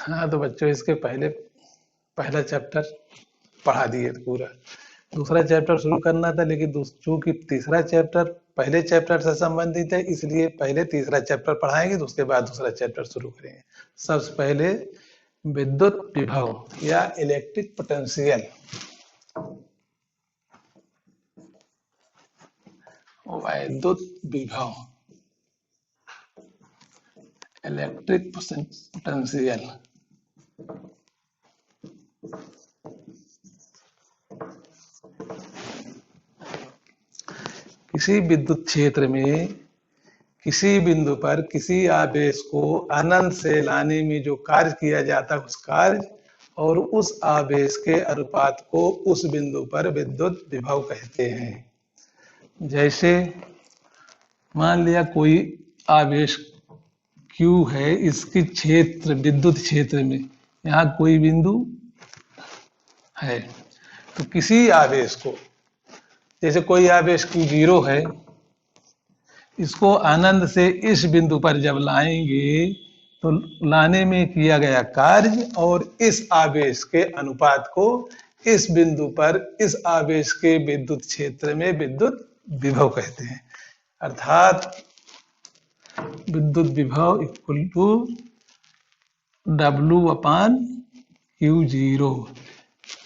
हाँ तो बच्चों इसके पहला चैप्टर पढ़ा दिए पूरा। दूसरा चैप्टर शुरू करना था, लेकिन चूंकि तीसरा चैप्टर पहले चैप्टर से संबंधित है, इसलिए पहले तीसरा चैप्टर पढ़ाएंगे तो उसके बाद दूसरा चैप्टर शुरू करेंगे। सबसे पहले विद्युत विभव या इलेक्ट्रिक पोटेंशियल, विद्युत विभव, इलेक्ट्रिक पोटेंशियल। किसी विद्युत क्षेत्र में किसी बिंदु पर किसी आवेश को अनंत से लाने में जो कार्य किया जाता है उस कार्य और उस आवेश के अनुपात को उस बिंदु पर विद्युत विभव कहते हैं। जैसे मान लिया कोई आवेश Q है, इसके क्षेत्र विद्युत क्षेत्र में यहाँ कोई बिंदु है, तो किसी आवेश को, जैसे कोई आवेश Q0 है, इसको अनंत से इस बिंदु पर जब लाएंगे तो लाने में किया गया कार्य और इस आवेश के अनुपात को इस बिंदु पर इस आवेश के विद्युत क्षेत्र में विद्युत विभव कहते हैं। अर्थात विद्युत विभव इक्वल टू W/Q0।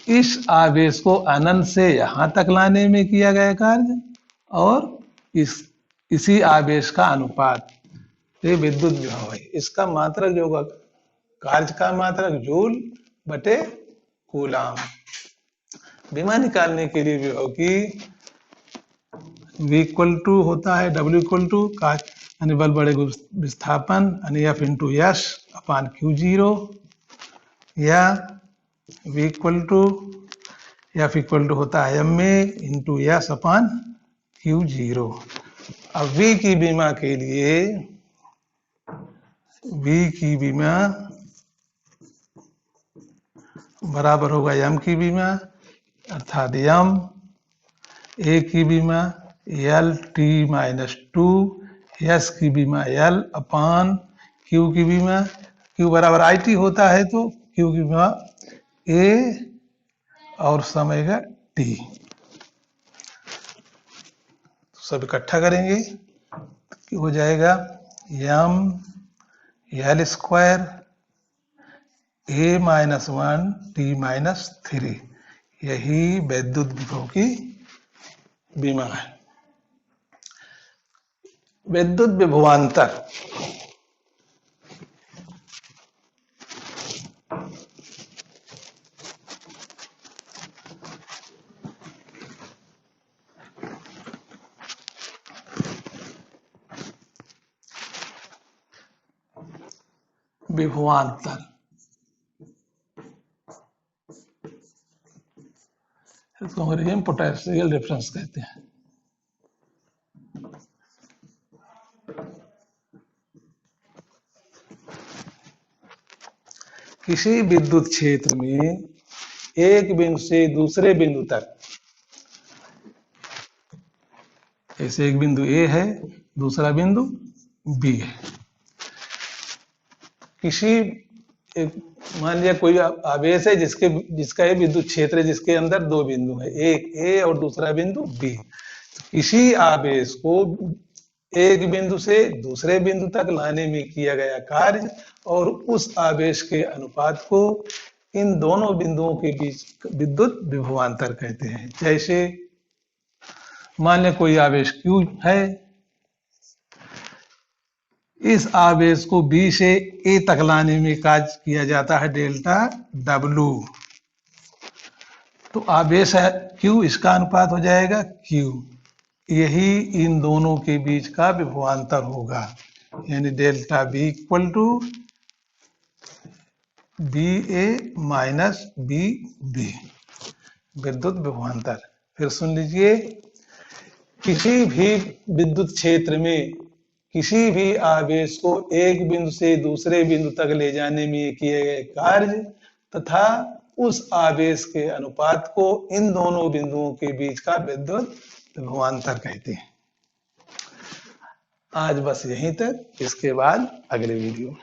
इस आवेश को अनंत से यहां तक लाने में किया गया कार्य और इसी आवेश का अनुपात, ये विद्युत विभव है। इसका मात्रक जो होगा, कार्य का मात्रक जूल बटे कूलाम। विभव निकालने के लिए विभव की V इक्वल टू होता है W यानी बल बड़े विस्थापन यानी F इंटू S अपान Q0, या V equal to F equal to होता है MA इंटू S अपान Q0। अब V की विमा के लिए V की विमा बराबर होगा M की विमा, अर्थात M A की विमा LT-2, S की विमा L अपान Q की विमा, Q बराबर IT होता है तो Q की विमा A और समय का T। सब इकट्ठा करेंगे तो हो जाएगा M L square A-1 T-3। यही विद्युत विभव की विमा है। विद्युत विभवांतर, विभवांतर इसको अंग्रेजी में पोटेंशियल डिफरेंस कहते हैं। किसी विद्युत क्षेत्र में एक बिंदु से दूसरे बिंदु तक, जैसे एक बिंदु A है, दूसरा बिंदु B है, मान लिया कोई आवेश है जिसका ये विद्युत क्षेत्र है जिसके अंदर दो बिंदु है, एक A और दूसरा बिंदु B। किसी आवेश को एक बिंदु से दूसरे बिंदु तक लाने में किया गया कार्य और उस आवेश के अनुपात को इन दोनों बिंदुओं के बीच विद्युत विभवांतर कहते हैं। जैसे मान लें कोई आवेश Q है, इस आवेश को B से A तक लाने में कार्य किया जाता है डेल्टा W। तो आवेश है Q, इसका अनुपात हो जाएगा Q, यही इन दोनों के बीच का विभवांतर होगा, यानी delta B equal to BA minus BB, विद्युत विभवांतर। फिर सुन लीजिए, किसी भी विद्युत क्षेत्र में किसी भी आवेश को एक बिंदु से दूसरे बिंदु तक ले जाने में किए गए कार्य तथा उस आवेश के अनुपात को इन दोनों बिंदुओं के बीच का विद्युत विभवांतर कहते हैं। आज बस यहीं तक, इसके बाद अगले वीडियो।